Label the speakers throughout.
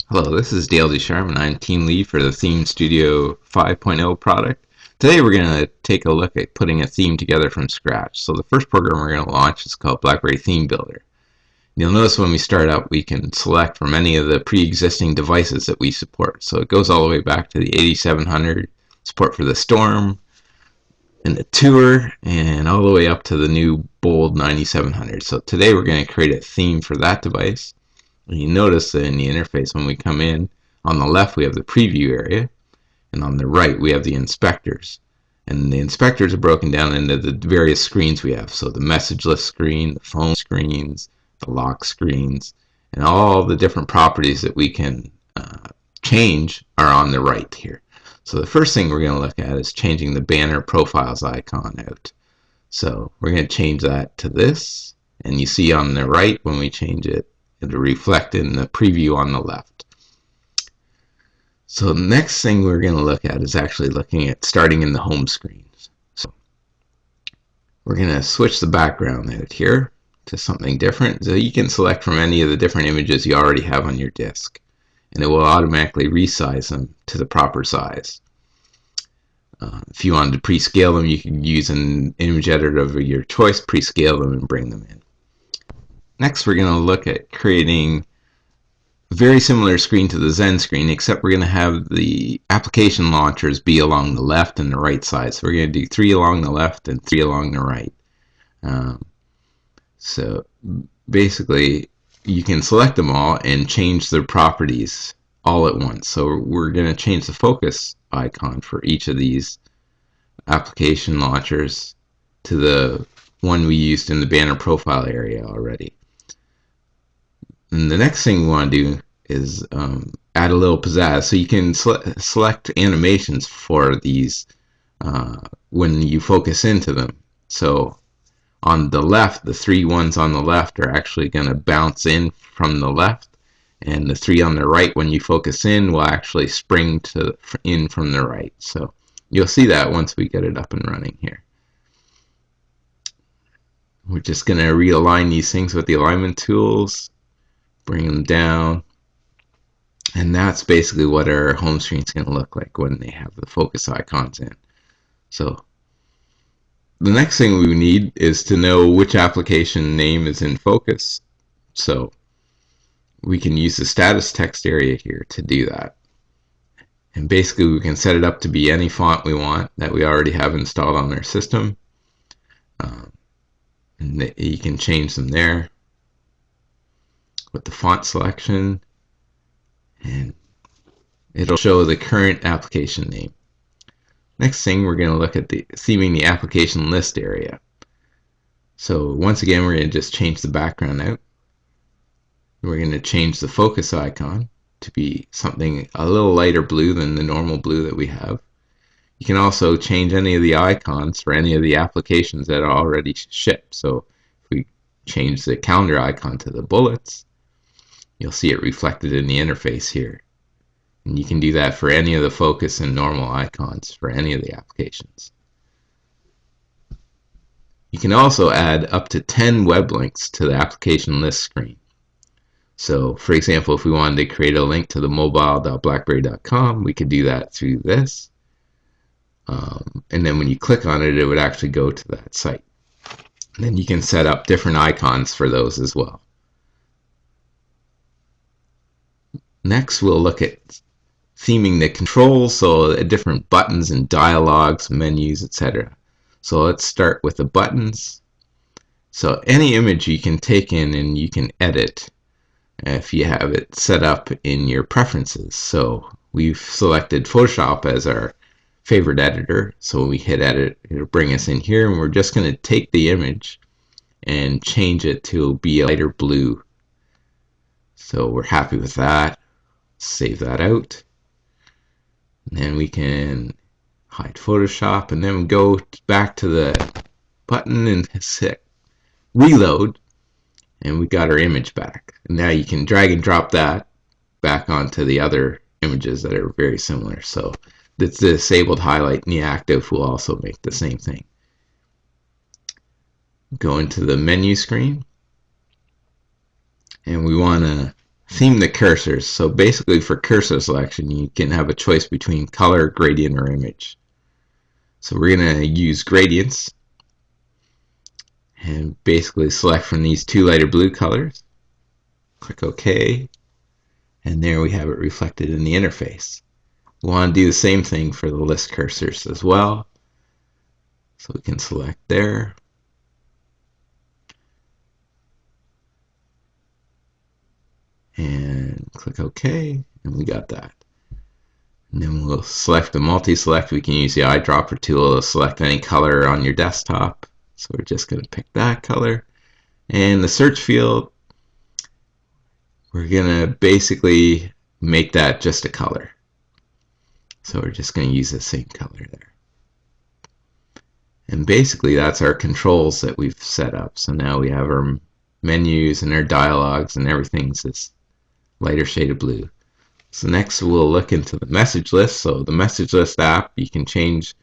Speaker 1: Hello, this is Dale Ducharme, and I'm team lead for the Theme Studio 5.0 product. Today we're going to take a look at putting a theme together from scratch. So the first program we're going to launch is called BlackBerry Theme Builder. You'll notice when we start up we can select from any of the pre-existing devices that we support. So it goes all the way back to the 8700, support for the Storm, and the Tour, and all the way up to the new Bold 9700. So today we're going to create a theme for that device. You notice that in the interface when we come in, on the left we have the preview area, and on the right we have the inspectors. And the inspectors are broken down into the various screens we have. So the message list screen, the phone screens, the lock screens, and all the different properties that we can change are on the right here. So the first thing we're going to look at is changing the banner profiles icon out. So we're going to change that to this, and you see on the right when we change it, it'll reflect in the preview on the left. So the next thing we're going to look at is actually looking at starting in the home screen. So we're going to switch the background out here to something different. So you can select from any of the different images you already have on your disk, and it will automatically resize them to the proper size. If you wanted to pre-scale them, you can use an image editor of your choice, pre-scale them, and bring them in. Next, we're going to look at creating a very similar screen to the Zen screen, except we're going to have the application launchers be along the left and the right side. So we're going to do 3 along the left and 3 along the right. So basically, you can select them all and change their properties all at once. So we're going to change the focus icon for each of these application launchers to the one we used in the banner profile area already. And the next thing we want to do is add a little pizzazz. So you can select animations for these when you focus into them. So on the left, the 3 ones on the left are actually going to bounce in from the left, and the 3 on the right, when you focus in, will actually spring in from the right. So you'll see that once we get it up and running here. We're just going to realign these things with the alignment tools, bring them down, and that's basically what our home screen is going to look like when they have the focus icons in. So the next thing we need is to know which application name is in focus. So we can use the status text area here to do that. And basically we can set it up to be any font we want that we already have installed on our system. And you can change them there with the font selection, and it'll show the current application name. Next thing, we're going to look at the theming the application list area. So once again, we're going to just change the background out. We're going to change the focus icon to be something a little lighter blue than the normal blue that we have. You can also change any of the icons for any of the applications that are already shipped. So if we change the calendar icon to the bullets, you'll see it reflected in the interface here. And you can do that for any of the focus and normal icons for any of the applications. You can also add up to 10 web links to the application list screen. So for example, if we wanted to create a link to the mobile.blackberry.com, we could do that through this. And then when you click on it, it would actually go to that site. And then you can set up different icons for those as well. Next, we'll look at theming the controls, so different buttons and dialogues, menus, etc. So let's start with the buttons. So any image you can take in and you can edit if you have it set up in your preferences. So we've selected Photoshop as our favorite editor. So when we hit edit, it'll bring us in here, and we're just going to take the image and change it to be a lighter blue. So we're happy with that. Save that out. And then we can hide Photoshop, and then go back to the button and hit reload, and we got our image back. And now you can drag and drop that back onto the other images that are very similar. So the disabled highlight and the active will also make the same thing. Go into the menu screen, and we want to Theme the cursors. So basically for cursor selection, you can have a choice between color, gradient, or image. So we're going to use gradients and basically select from these two lighter blue colors. Click OK, and there we have it reflected in the interface. We want to do the same thing for the list cursors as well. So we can select there. And click OK, and we got that. And then we'll select the multi-select. We can use the eyedropper tool to select any color on your desktop. So we're just going to pick that color. And the search field, we're going to basically make that just a color. So we're just going to use the same color there. And basically that's our controls that we've set up. So now we have our menus and our dialogues and everything's this lighter shade of blue. So next we'll look into the message list. So the message list app, you can change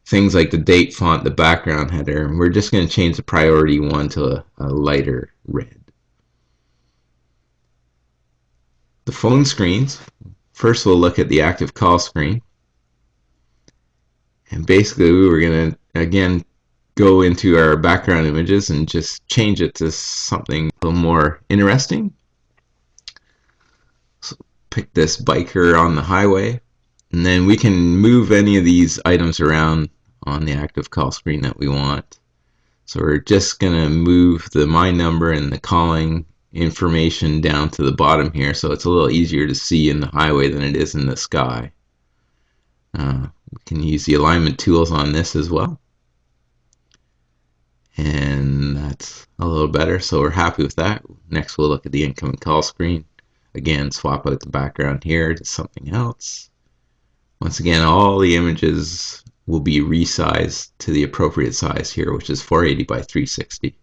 Speaker 1: things like the date, font, the background header, and we're just going to change the priority one to a lighter red. The phone screens, first we'll look at the active call screen. And basically we're going to again go into our background images and just change it to something a little more interesting. So pick this biker on the highway, and then we can move any of these items around on the active call screen that we want. So we're just going to move the my number and the calling information down to the bottom here, so it's a little easier to see in the highway than it is in the sky. We can use the alignment tools on this as well. And that's a little better, so we're happy with that. Next we'll look at the incoming call screen. Again, swap out the background here to something else. Once again, all the images will be resized to the appropriate size here, which is 480 by 360.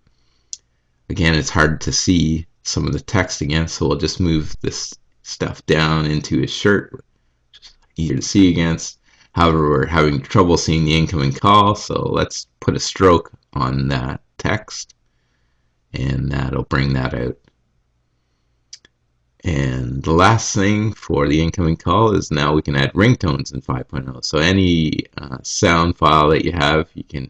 Speaker 1: Again, it's hard to see some of the text again, so we'll just move this stuff down into his shirt, which is easier to see against. However, we're having trouble seeing the incoming call, so let's put a stroke on that text, and that'll bring that out. And the last thing for the incoming call is now we can add ringtones in 5.0. So any sound file that you have, you can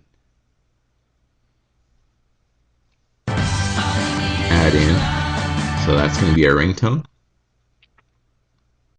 Speaker 1: add in. So that's going to be our ringtone.